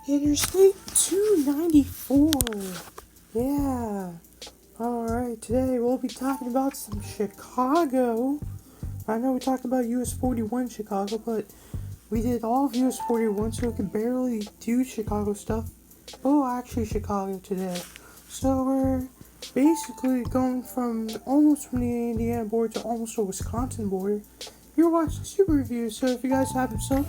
Interstate 294. Yeah. Alright, today we'll be talking about some Chicago. I know we talked about US 41 Chicago, but we did all of US 41, so we can barely do Chicago stuff. Oh, actually Chicago today. So we're basically going from almost from the Indiana border to almost the Wisconsin border. You're watching Super Reviews, so if you guys haven't subbed,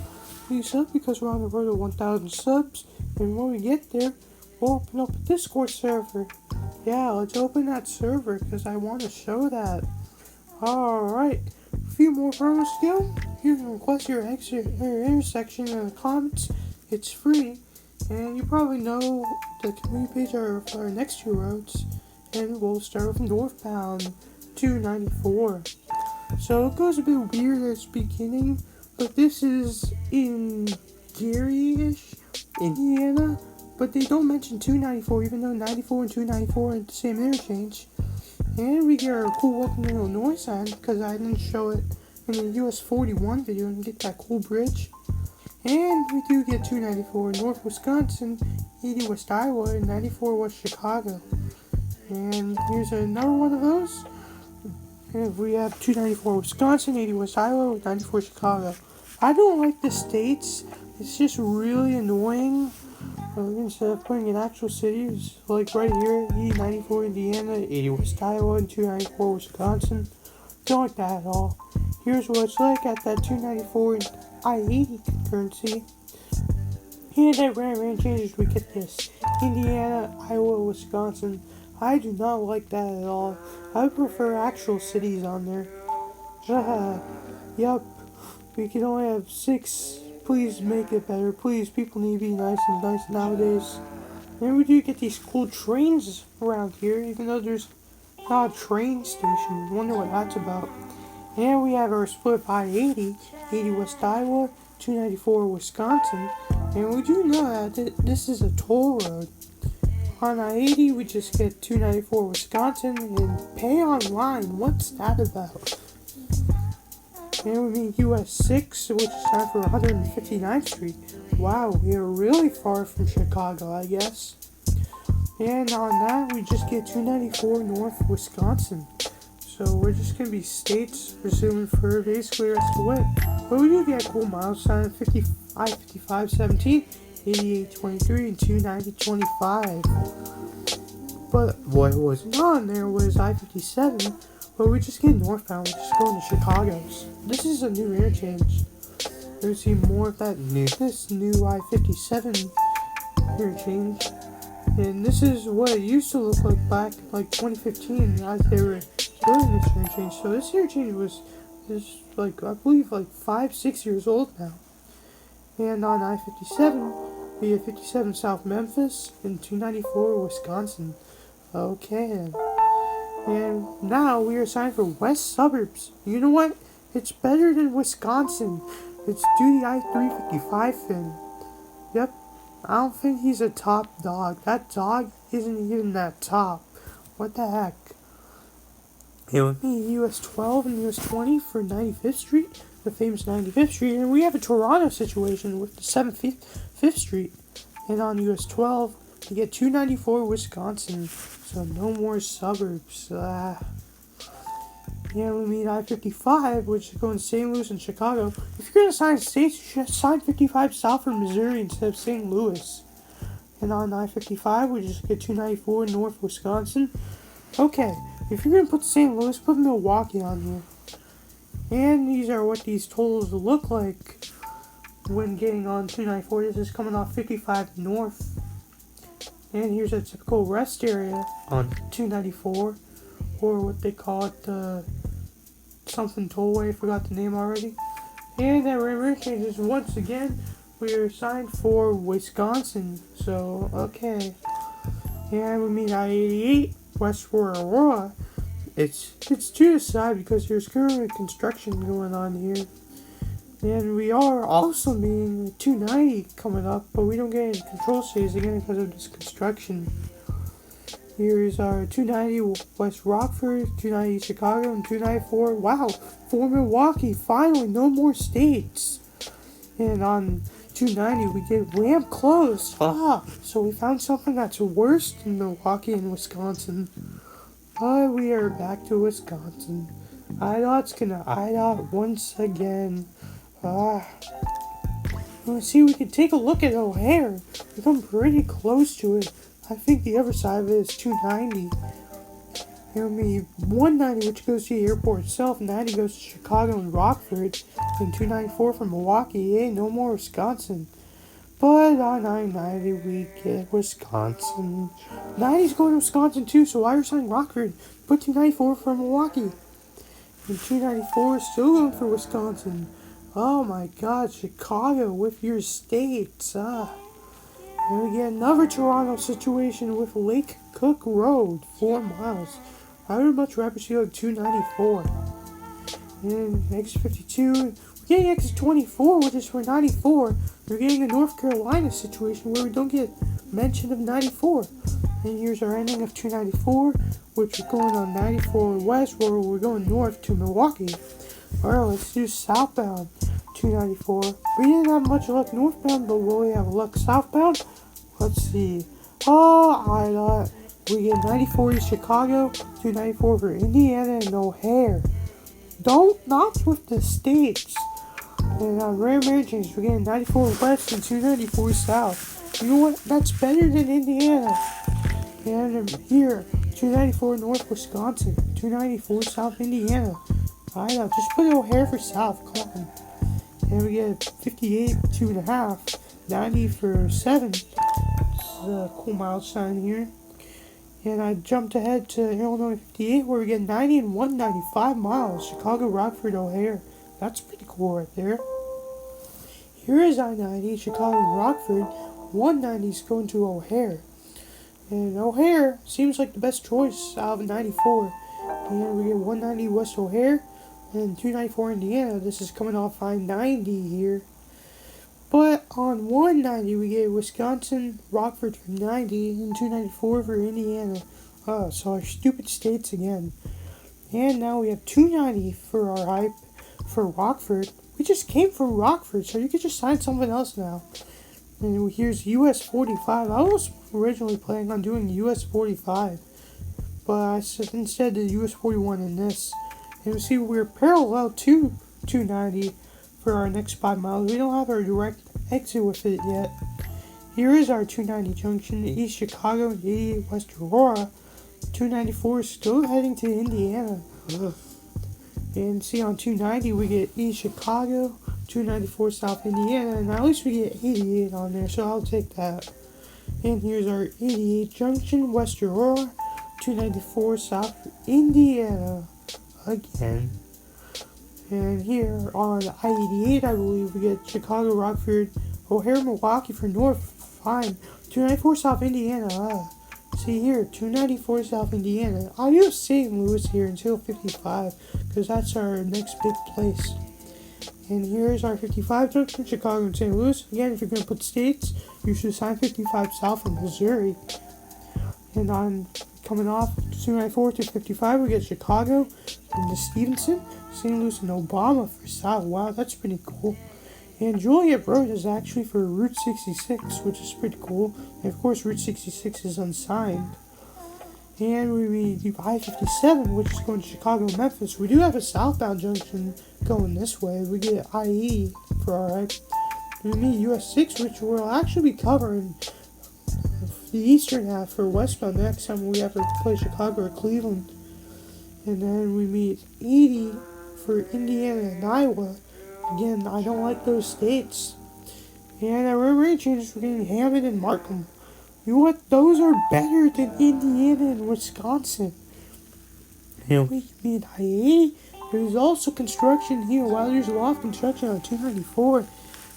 please sub because we're on the road to 1,000 subs. And when we get there, we'll open up a Discord server. Yeah, let's open that server because I want to show that. Alright, a few more promos to go. You can request your exit or intersection in the comments. It's free. And you probably know the community page are our next two roads. And we'll start with northbound 294. So it goes a bit weird at the beginning, but this is in Gary-ish, Indiana, but they don't mention 294, even though 94 and 294 are at the same interchange. And we get our cool Welcome to Illinois sign, because I didn't show it in the US 41 video and get that cool bridge. And we do get 294 North Wisconsin, 80 West Iowa, and 94 West Chicago. And here's another one of those. And we have 294 Wisconsin, 80 West Iowa, 94 Chicago. I don't like the states. It's just really annoying. Instead of putting in actual cities, like right here, 94 Indiana, 80 West Iowa, and 294 Wisconsin. Don't like that at all. Here's what it's like at that 294 and I-80 concurrency. And at random changes, we get this. Indiana, Iowa, Wisconsin. I do not like that at all. I prefer actual cities on there. Yup. We can only have 6. Please make it better. Please, people need to be nice nowadays. And we do get these cool trains around here, even though there's not a train station. Wonder what that's about. And we have our split by 80 West Iowa, 294 Wisconsin. And we do know that this is a toll road. On I-80, we just get 294 Wisconsin and pay online. What's that about? And we meet US 6, which is time for 159th Street. Wow, we are really far from Chicago, I guess. And on that, we just get 294 North Wisconsin. So we're just going to be states resuming for basically the rest of the way. But we do get a cool miles sign at 55, 17, 88, 23, and 290, 25. But what wasn't on there was I-57. But we just get northbound, we're just going to Chicago's. This is a new interchange. We'll see more of that this new I-57 interchange. And this is what it used to look like back in like 2015 as they were building this interchange. So this interchange is like, I believe like 5-6 years old now. And on I-57, we have 57 South Memphis and 294 Wisconsin. Okay. And now we are signed for West Suburbs. You know what? It's better than Wisconsin. It's due the I-355 thing. Yep. I don't think he's a top dog. That dog isn't even that top. What the heck? It would be US 12 and US 20 for 95th Street, the famous 95th Street. And we have a Toronto situation with the 75th Street. And on US 12, we get 294 Wisconsin. So no more suburbs. Yeah, we meet I-55, which is going to St. Louis and Chicago. If you're going to sign states, you should sign 55 south from Missouri instead of St. Louis. And on I-55, we just get 294 North Wisconsin. Okay, if you're going to put St. Louis, put Milwaukee on here. And these are what these tolls look like when getting on 294. This is coming off 55 North. And here's a typical rest area on 294, or what they call it, something tollway, I forgot the name already. And that river changes once again. We are signed for Wisconsin, so okay. And we meet I-88 west for Aurora. It's to the side because there's currently construction going on here. And we are also meeting 290 coming up, but we don't get any control stays again because of this construction. Here's our 290 West Rockford, 290 Chicago, and 294. Wow, for Milwaukee, finally, no more states. And on 290, we get ramp closed. So we found something that's worse than Milwaukee and Wisconsin. But we are back to Wisconsin. IDOT's gonna IDOT once again. Let's see, we can take a look at O'Hare. We come pretty close to it. I think the other side of it is 290. It'll be 190, which goes to the airport itself. 90 goes to Chicago and Rockford. And 294 from Milwaukee. Yay, no more Wisconsin. But on I-90, we get Wisconsin. 90's going to Wisconsin too, so I assigned Rockford. Put 294 for Milwaukee. And 294 is still going for Wisconsin. Oh my god, Chicago with your states. And we get another Toronto situation with Lake Cook Road, 4 miles. I would much rather see like 294. And exit 52, we're getting exit 24, which is for 94. We're getting a North Carolina situation where we don't get mention of 94. And here's our ending of 294, which we're going on 94 west, where we're going north to Milwaukee. Alright, let's do southbound 294. We didn't have much luck northbound, but will we have luck southbound? Let's see. I thought we get 94 to Chicago, 294 for Indiana and O'Hare. Not with the states. And on rare change, we're getting 94 west and 294 south. You know what? That's better than Indiana. And here, 294 north Wisconsin, 294 south Indiana. I know, just put O'Hare for south, come on. And we get 58, 2.5, 90 for 7. This is a cool mile sign here. And I jumped ahead to Illinois 58, where we get 90 and 195 miles. Chicago, Rockford, O'Hare. That's pretty cool right there. Here is I-90, Chicago, Rockford. 190 is going to O'Hare. And O'Hare seems like the best choice out of 94. And we get 190 West O'Hare and 294 Indiana. This is coming off I-90 here. But on 190, we get Wisconsin, Rockford for 90, and 294 for Indiana. So our stupid states again. And now we have 290 for our hype for Rockford. We just came from Rockford, so you could just sign something else now. And here's US 45. I was originally planning on doing US 45, but I instead did US 41 in this. And we see we're parallel to 290 for our next 5 miles. We don't have our direct exit with it yet. Here is our 290 junction, East Chicago and 88 West Aurora. 294 is still heading to Indiana. And see on 290 we get East Chicago, 294 South Indiana, and at least we get 88 on there, so I'll take that. And here's our 88 junction, West Aurora, 294 South Indiana again. And here on I-88, I believe we get Chicago, Rockford, O'Hare, Milwaukee for north. Fine. 294 South Indiana. See here, 294 South Indiana. I'll use St. Louis here until 55, because that's our next big place. And here's our 55 junction, Chicago and St. Louis. Again, if you're going to put states, you should assign 55 south from Missouri. And on coming off 294 to 55, we get Chicago and the Stevenson, St. Louis, and Obama for south. Wow, that's pretty cool. And Joliet Road is actually for Route 66, which is pretty cool. And of course, Route 66 is unsigned. And we do I-57, which is going to Chicago, Memphis. We do have a southbound junction going this way. We get IE for our right. We meet US 6, which will actually be covering the eastern half for westbound next time we have to play Chicago or Cleveland. And then we meet 80 for Indiana and Iowa. Again, I don't like those states. And our range changes for getting Hammond and Markham. You know what? Those are better than Indiana and Wisconsin. And we meet I-80. There's also construction here. While there's a lot of construction on 294,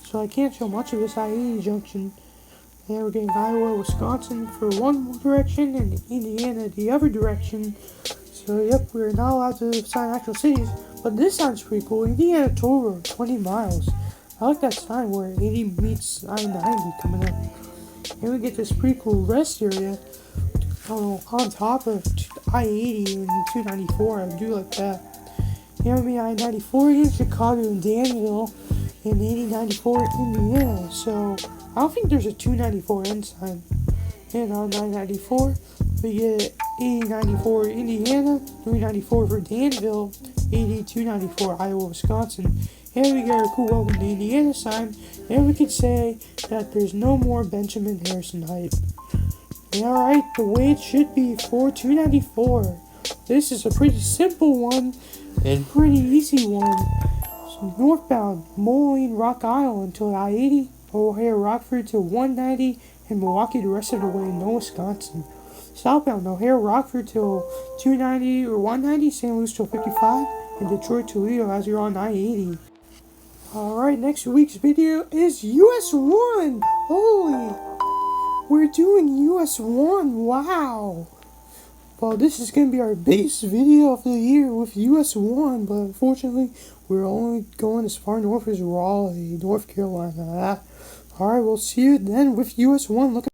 so I can't show much of this I-80 junction. And we're getting Iowa, Wisconsin for one direction and Indiana the other direction. So yep, we're not allowed to sign actual cities, but this sounds pretty cool. Indiana toll road, 20 miles. I like that sign where 80 meets I-90 coming up. And we get this pretty cool rest area on top of I-80 and 294. I do like that. And we meet I-94 in Chicago and Danville. in 8094 Indiana. So I don't think there's a 294 N sign. And on 994, we get 8094 Indiana, 394 for Danville, 8294 Iowa, Wisconsin. And we get our cool welcome to Indiana sign. And we could say that there's no more Benjamin Harrison hype. Alright, the way it should be for 294. This is a pretty simple one and pretty easy one. So northbound, Moline, Rock Isle until I-80, O'Hare, Rockford to 190, and Milwaukee the rest of the way, no Wisconsin. Southbound, O'Hare, Rockford till 290 or 190, St. Louis till 55, and Detroit, Toledo as you're on I-80. Alright, next week's video is US 1. Holy, we're doing US 1, wow. Well, this is going to be our biggest video of the year with US 1, but unfortunately, we're only going as far north as Raleigh, North Carolina. Alright, we'll see you then with US 1. Look